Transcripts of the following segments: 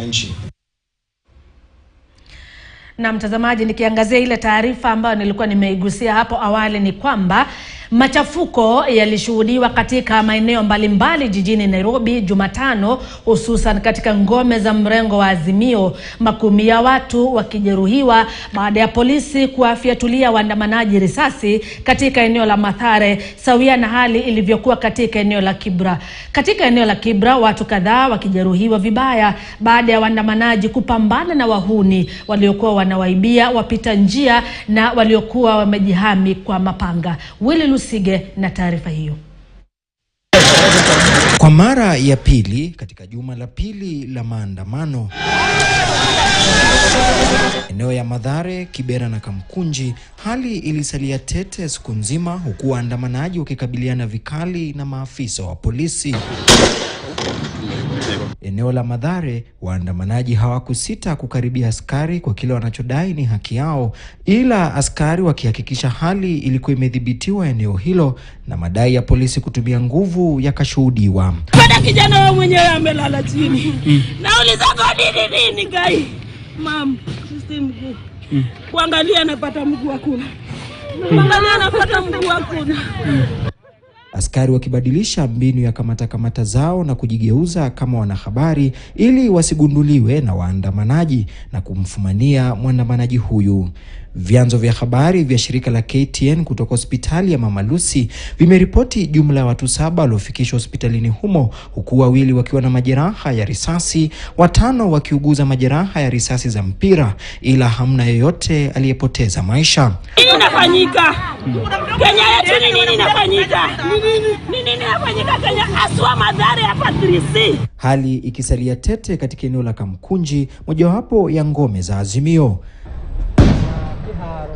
wananchi. Na mtazamaji, nikiangazia ile taarifa ambayo nilikuwa nimeigusia hapo awali, ni kwamba machafuko yalishuhudiwa katika maeneo mbalimbali jijini Nairobi Jumatano, hususan katika ngome za mrengo wa Azimio, makumi ya watu wakijeruhiwa baada ya polisi kuwafyatulia waandamanaji risasi katika eneo la Mathare, sawia na hali ilivyokuwa katika eneo la Kibra. Katika eneo la Kibra, watu kadhaa wakijeruhiwa vibaya baada ya waandamanaji kupambana na wahuni waliokuwa wanawaibia wapita njia na waliokuwa wamejihami kwa mapanga. Sige na taarifa hiyo. Kwa mara ya pili katika juma la pili la maandamano, eneo ya Mathare, Kibera na Kamkunji, hali ilisalia tete siku nzima, huku waandamanaji wakikabiliana vikali na maafisa wa polisi. Eneo la Mathare, waandamanaji hawakusita kukaribia askari kwa kile wanachodai ni haki yao, ila askari wakihakikisha hali ilikuwa imedhibitiwa eneo hilo na madai ya polisi kutumia nguvu yakashuhudiwa. Bada kijana wao mwenyewe amelala chini. Nauliza kwa nini gai? Mam, sisi mguu. Kuangalia anapata mguu hakuna. Kuangalia anapata mguu hakuna. Askari wakibadilisha mbinu ya kamata zao na kujigeuza kama wanahabari ili wasigunduliwe na waandamanaji na kumfumania mwandamanaji huyu. Vyanzo vya habari vya shirika la KTN kutoka hospitali ya Mama Lucy vimeripoti jumla ya watu 7 waliofikishwa hospitalini humo, huku 2 wakiwa na majeraha ya risasi, 5 wakiuguza majeraha ya risasi za mpira, ila hamna yeyote aliyepoteza maisha. Nini inafanyika? Kenya yetu nini inafanyika? Nini inafanyika Kenya? Aswa Mathare hapa 3C. Hali ikisalia tete katika eneo la Kamkunji, mojawapo ya ngome za Azimio.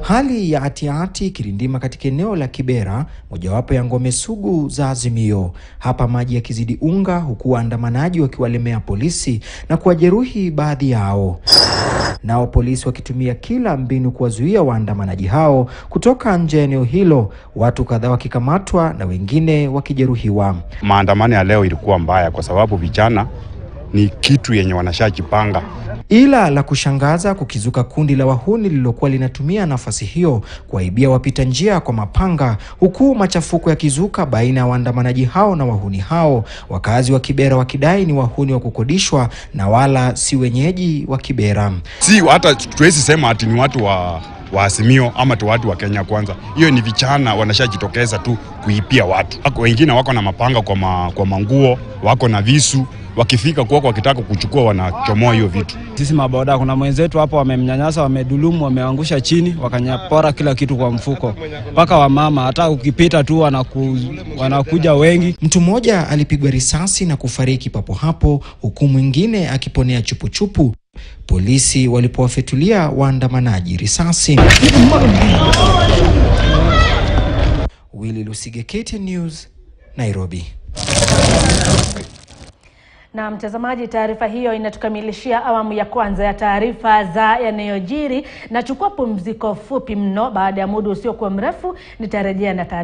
Hali ya atiati kirindima katika eneo la Kibera, mojawapo ya ngome sugu za Azimio. Hapa maji yakizidi unga, huku waandamanaji wakiwalemea polisi na kuwajeruhi baadhi yao. Nao polisi wakitumia kila mbinu kuwazuia waandamanaji hao kutoka nje eneo hilo, watu kadhaa wakikamatwa na wengine wakijeruhiwa. Maandamano ya leo ilikuwa mbaya kwa sababu vijana ni kitu yenye wanashajipanga. Ila la kushangaza, kukizuka kundi la wahuni lililokuwa linatumia nafasi hiyo kuwaibia wapita njia kwa mapanga, huku machafuko yakizuka baina ya waandamanaji hao na wahuni hao, wakazi wa Kibera wakidai ni wahuni wa kukodishwa na wala si wenyeji wa Kibera. Si hata tuwezi sema ati ni watu wa Azimio ama tu watu wa Kenya Kwanza. Hiyo ni vijana wanashajitokeza tu kuipia watu. Wengine wako na mapanga kwa manguo, wako na visu. Wakifika kwako wakitaka kuchukua wanachomoa hiyo vitu. Sisi maboda, kuna mwenzetu hapo wamemnyanyasa, wamedhulumu, wameangusha chini, wakanyapora kila kitu kwa mfuko. Paka wa mama, hata ukipita tu wanakuja wengi. Mtu mmoja alipigwa risasi na kufariki papo hapo, huku mwingine akiponea chupuchupu polisi walipowafyatulia waandamanaji risasi. Sige, KTN News, Nairobi. Na mtazamaji, taarifa hiyo inatukamilishia awamu ya kwanza ya taarifa za yanayojiri. Nachukua pumziko fupi mno, baada ya muda usiokuwa mrefu nitarejea na taarifa.